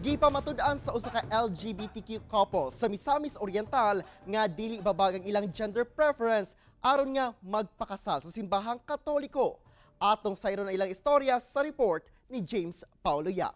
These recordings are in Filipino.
Gipamatud-an sa usa ka LGBTQ couple sa Misamis Oriental nga dili babag ang ilang gender preference aron nga magpakasal sa simbahang Katoliko. Atong sayron ang ilang istorya sa report ni James Paulo Yap.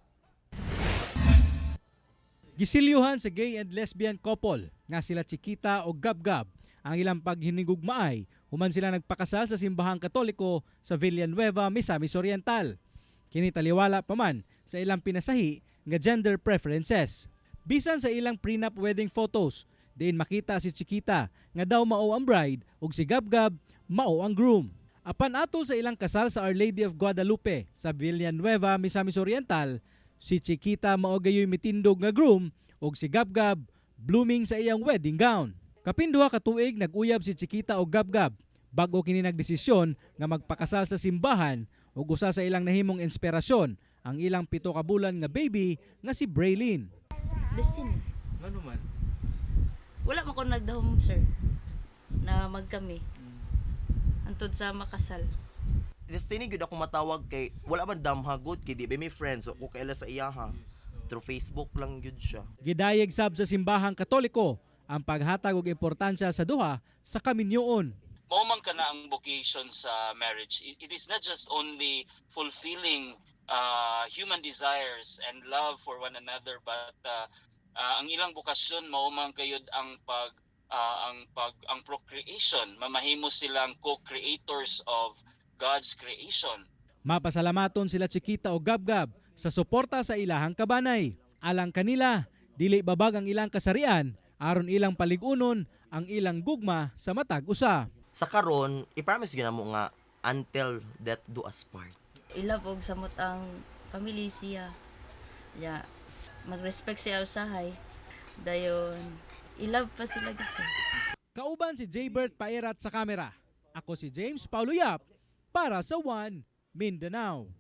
Gisilyuhan sa gay and lesbian couple nga sila Chiquita o Gabgab ang ilang paghinigugmaay human sila nagpakasal sa simbahang Katoliko sa Villanueva, Misamis Oriental. Kini taliwala pa man sa ilang pinasahi nga gender preferences. Bisan sa ilang prenup wedding photos, diin makita si Chiquita nga daw mao ang bride ug si Gabgab mao ang groom. Apan atol sa ilang kasal sa Our Lady of Guadalupe sa Villanueva, Misamis Oriental, si Chiquita mao gayoy mitindog nga groom ug si Gabgab blooming sa iyang wedding gown. Kapinduha ka tuig nag-uyab si Chiquita o Gabgab bago kini nagdesisyon nga magpakasal sa simbahan ug usa sa ilang nahimong inspirasyon ang ilang 7 ka bulan nga baby nga si Braylin. Destiny. Ano man? Wala man ko nagdahom, sir, na magkami. Antod sa makasal. Destiny gud ako matawag kay wala man damhagod kay di ba may friends o ko kaila sa iyaha. Through Facebook lang gud siya. Gidayeg sab sa simbahang Katoliko ang paghatag og importansya sa duha sa kaminyoon. Mao man kana ang vocation sa marriage. It is not just only fulfilling human desires and love for one another, but ang ilang bukasyon mao man kayod ang ang procreation. Mamahimo silang co-creators of God's creation. Mapasalamaton sila Chiquita o Gabgab sa suporta sa ilahang kabanay. Alang kanila, dili babag ang ilang kasarian aron ilang paligunon ang ilang gugma sa matag usa. Sa karon, i-promise gyud namo nga until death do us part. I-love og samot ang family siya. Ya, mag-respect siya usahay. Dayon, i-love pa sila gid siya. Kauban si Jaybert Pairat sa kamera. Ako si James Paulo Yap para sa One Mindanao.